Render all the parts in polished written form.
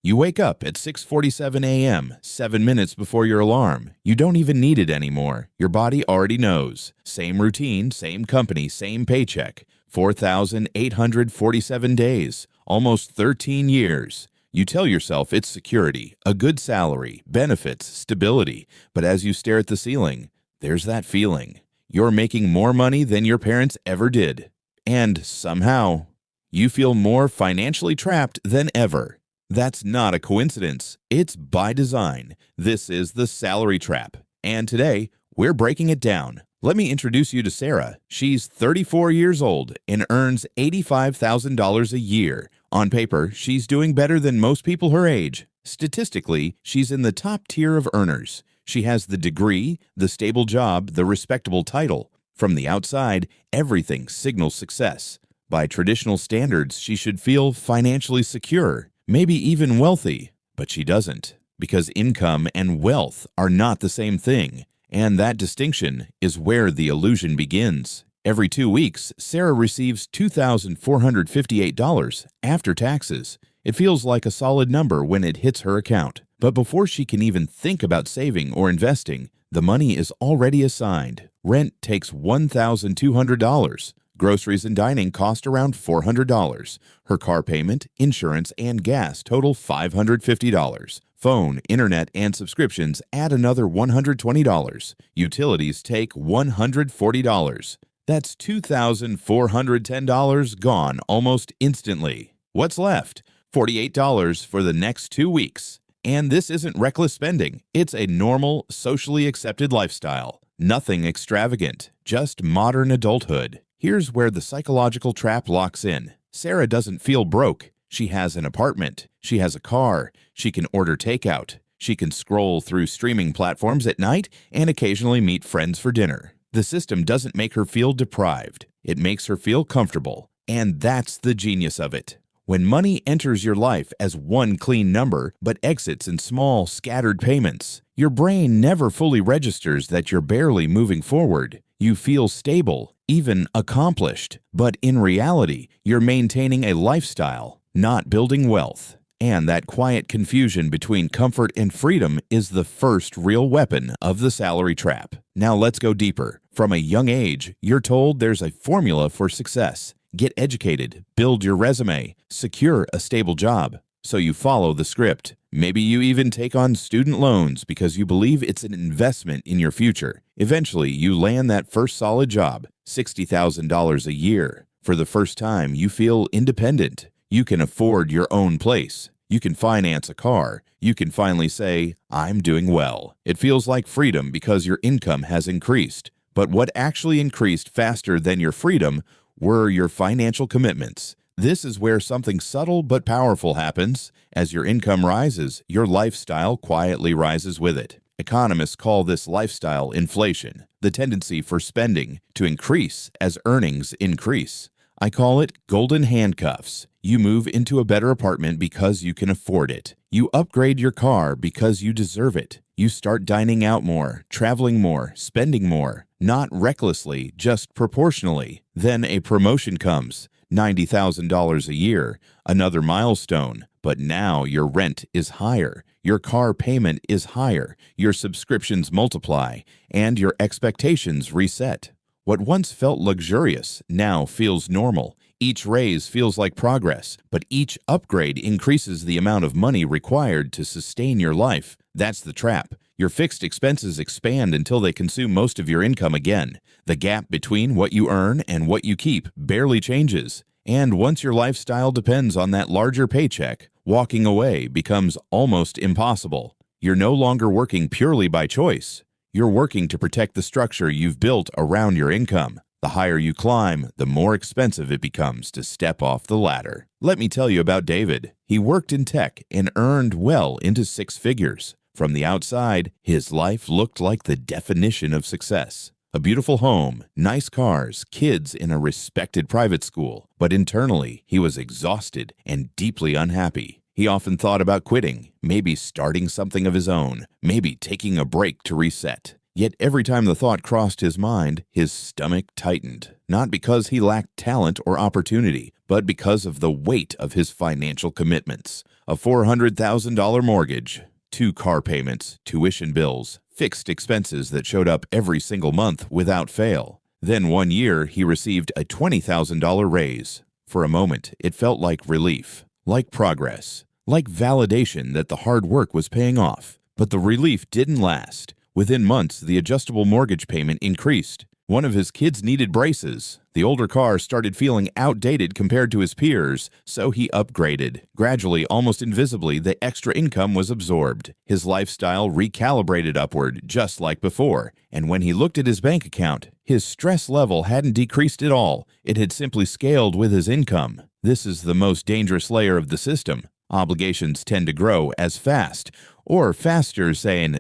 You wake up at 6:47 a.m., 7 minutes before your alarm. You don't even need it anymore. Your body already knows. Same routine, same company, same paycheck. 4,847 days, almost 13 years. You tell yourself it's security, a good salary, benefits, stability. But as you stare at the ceiling, there's that feeling. You're making more money than your parents ever did. And somehow, you feel more financially trapped than ever. That's not a coincidence. It's by design. This is the salary trap. And today, we're breaking it down. Let me introduce you to Sarah. She's 34 years old and earns $85,000 a year. On paper, she's doing better than most people her age. Statistically, she's in the top tier of earners. She has the degree, the stable job, the respectable title. From the outside, everything signals success. By traditional standards, she should feel financially secure, maybe even wealthy. But she doesn't, because income and wealth are not the same thing. And that distinction is where the illusion begins. Every 2 weeks, Sarah receives $2,458 after taxes. It feels like a solid number when it hits her account. But before she can even think about saving or investing, the money is already assigned. Rent takes $1,200. Groceries and dining cost around $400. Her car payment, insurance, and gas total $550. Phone, internet, and subscriptions add another $120. Utilities take $140. That's $2,410 gone almost instantly. What's left? $48 for the next 2 weeks. And this isn't reckless spending. It's a normal, socially accepted lifestyle. Nothing extravagant, just modern adulthood. Here's where the psychological trap locks in. Sarah doesn't feel broke. She has an apartment. She has a car. She can order takeout. She can scroll through streaming platforms at night and occasionally meet friends for dinner. The system doesn't make her feel deprived. It makes her feel comfortable. And that's the genius of it. When money enters your life as one clean number but exits in small, scattered payments, your brain never fully registers that you're barely moving forward. You feel stable, even accomplished, but in reality, you're maintaining a lifestyle, not building wealth. And that quiet confusion between comfort and freedom is the first real weapon of the salary trap. Now let's go deeper. From a young age, you're told there's a formula for success. Get educated, build your resume, secure a stable job. So you follow the script. Maybe you even take on student loans because you believe it's an investment in your future. Eventually, you land that first solid job, $60,000 a year. For the first time, you feel independent. You can afford your own place. You can finance a car. You can finally say, I'm doing well. It feels like freedom because your income has increased. But what actually increased faster than your freedom were your financial commitments. This is where something subtle but powerful happens. As your income rises, your lifestyle quietly rises with it. Economists call this lifestyle inflation, the tendency for spending to increase as earnings increase. I call it golden handcuffs. You move into a better apartment because you can afford it. You upgrade your car because you deserve it. You start dining out more, traveling more, spending more, not recklessly, just proportionally. Then a promotion comes, $90,000 a year, another milestone. But now your rent is higher, your car payment is higher, your subscriptions multiply, and your expectations reset. What once felt luxurious now feels normal. Each raise feels like progress, but each upgrade increases the amount of money required to sustain your life. That's the trap. Your fixed expenses expand until they consume most of your income again. The gap between what you earn and what you keep barely changes. And once your lifestyle depends on that larger paycheck, walking away becomes almost impossible. You're no longer working purely by choice. You're working to protect the structure you've built around your income. The higher you climb, the more expensive it becomes to step off the ladder. Let me tell you about David. He worked in tech and earned well into 6 figures. From the outside, his life looked like the definition of success. A beautiful home, nice cars, kids in a respected private school. But internally, he was exhausted and deeply unhappy. He often thought about quitting, maybe starting something of his own, maybe taking a break to reset. Yet every time the thought crossed his mind, his stomach tightened. Not because he lacked talent or opportunity, but because of the weight of his financial commitments. A $400,000 mortgage, 2 car payments, tuition bills, fixed expenses that showed up every single month without fail. Then one year, he received a $20,000 raise. For a moment, it felt like relief, like progress, like validation that the hard work was paying off. But the relief didn't last. Within months, the adjustable mortgage payment increased. One of his kids needed braces. The older car started feeling outdated compared to his peers, so he upgraded. Gradually, almost invisibly, the extra income was absorbed. His lifestyle recalibrated upward, just like before. And when he looked at his bank account, his stress level hadn't decreased at all. It had simply scaled with his income. This is the most dangerous layer of the system. Obligations tend to grow as fast, or faster,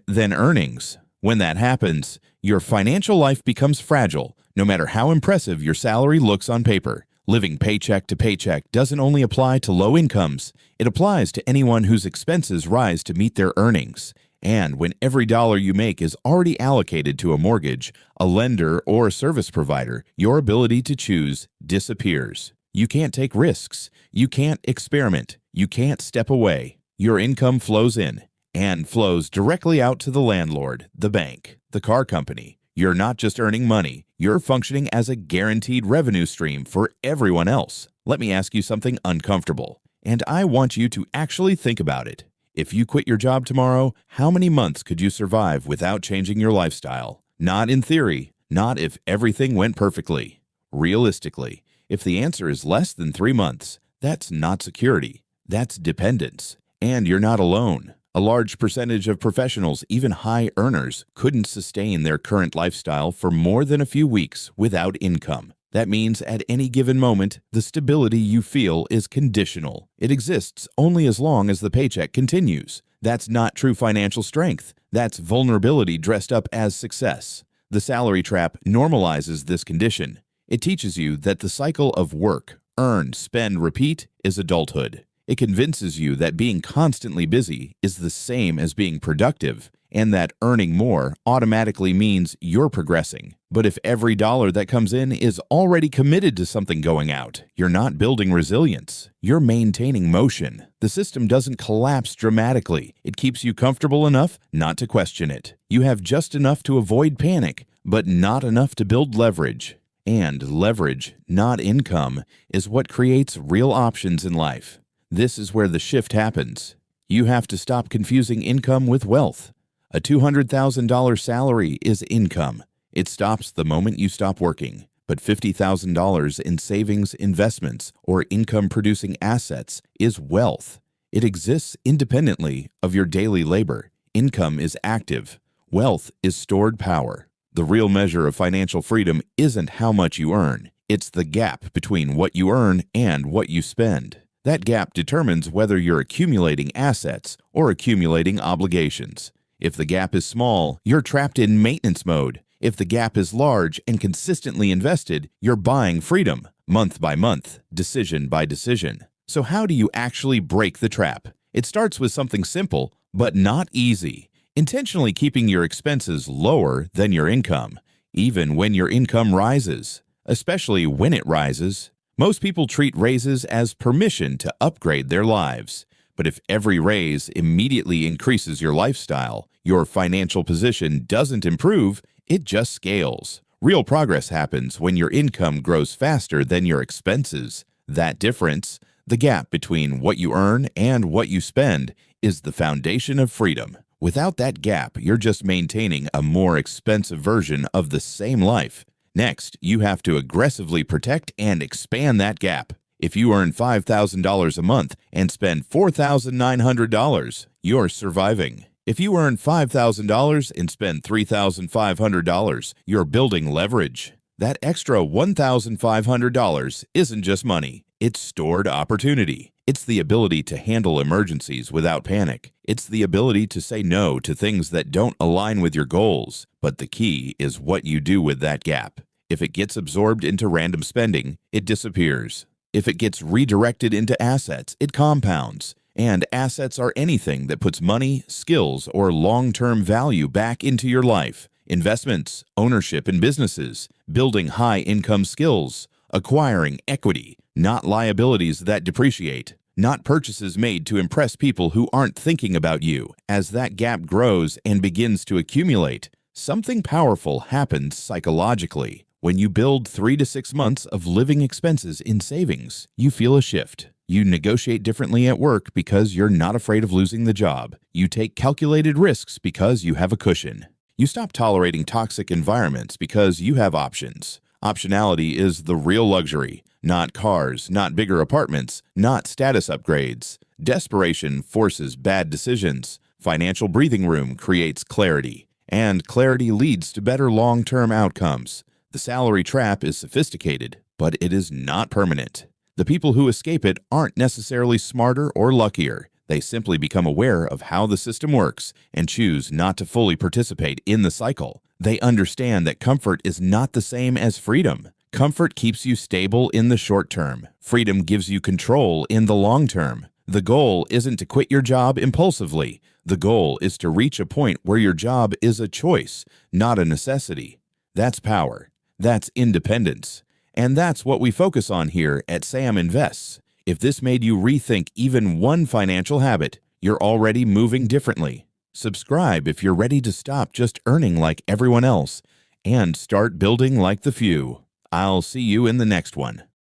than earnings. When that happens, your financial life becomes fragile, no matter how impressive your salary looks on paper. Living paycheck to paycheck doesn't only apply to low incomes, it applies to anyone whose expenses rise to meet their earnings. And when every dollar you make is already allocated to a mortgage, a lender, or a service provider, your ability to choose disappears. You can't take risks. You can't experiment. You can't step away. Your income flows in and flows directly out to the landlord, the bank, the car company. You're not just earning money, you're functioning as a guaranteed revenue stream for everyone else. Let me ask you something uncomfortable, and I want you to actually think about it. If you quit your job tomorrow, how many months could you survive without changing your lifestyle? Not in theory, not if everything went perfectly. Realistically, if the answer is less than 3 months, that's not security, that's dependence. And you're not alone. A large percentage of professionals, even high earners, couldn't sustain their current lifestyle for more than a few weeks without income. That means at any given moment, the stability you feel is conditional. It exists only as long as the paycheck continues. That's not true financial strength. That's vulnerability dressed up as success. The salary trap normalizes this condition. It teaches you that the cycle of work, earn, spend, repeat is adulthood. It convinces you that being constantly busy is the same as being productive, and that earning more automatically means you're progressing. But if every dollar that comes in is already committed to something going out, you're not building resilience. You're maintaining motion. The system doesn't collapse dramatically. It keeps you comfortable enough not to question it. You have just enough to avoid panic, but not enough to build leverage. And leverage, not income, is what creates real options in life. This is where the shift happens. You have to stop confusing income with wealth. A $200,000 salary is income. It stops the moment you stop working. But $50,000 in savings, investments, or income-producing assets is wealth. It exists independently of your daily labor. Income is active. Wealth is stored power. The real measure of financial freedom isn't how much you earn. It's the gap between what you earn and what you spend. That gap determines whether you're accumulating assets or accumulating obligations. If the gap is small, you're trapped in maintenance mode. If the gap is large and consistently invested, you're buying freedom, month by month, decision by decision. So how do you actually break the trap? It starts with something simple, but not easy. Intentionally keeping your expenses lower than your income, even when your income rises, especially when it rises. Most people treat raises as permission to upgrade their lives. But if every raise immediately increases your lifestyle, your financial position doesn't improve, it just scales. Real progress happens when your income grows faster than your expenses. That difference, the gap between what you earn and what you spend, is the foundation of freedom. Without that gap, you're just maintaining a more expensive version of the same life. Next, you have to aggressively protect and expand that gap. If you earn $5,000 a month and spend $4,900, you're surviving. If you earn $5,000 and spend $3,500, you're building leverage. That extra $1,500 isn't just money, it's stored opportunity. It's the ability to handle emergencies without panic. It's the ability to say no to things that don't align with your goals. But the key is what you do with that gap. If it gets absorbed into random spending, it disappears. If it gets redirected into assets, it compounds. And assets are anything that puts money, skills, or long-term value back into your life. Investments, ownership in businesses, building high-income skills, acquiring equity, not liabilities that depreciate, not purchases made to impress people who aren't thinking about you. As that gap grows and begins to accumulate, something powerful happens psychologically. When you build 3 to 6 months of living expenses in savings, you feel a shift. You negotiate differently at work because you're not afraid of losing the job. You take calculated risks because you have a cushion. You stop tolerating toxic environments because you have options. Optionality is the real luxury, not cars, not bigger apartments, not status upgrades. Desperation forces bad decisions. Financial breathing room creates clarity, and clarity leads to better long-term outcomes. The salary trap is sophisticated, but it is not permanent. The people who escape it aren't necessarily smarter or luckier. They simply become aware of how the system works and choose not to fully participate in the cycle. They understand that comfort is not the same as freedom. Comfort keeps you stable in the short term. Freedom gives you control in the long term. The goal isn't to quit your job impulsively. The goal is to reach a point where your job is a choice, not a necessity. That's power. That's independence. And that's what we focus on here at Sam Invests. If this made you rethink even one financial habit, you're already moving differently. Subscribe if you're ready to stop just earning like everyone else and start building like the few. I'll see you in the next one.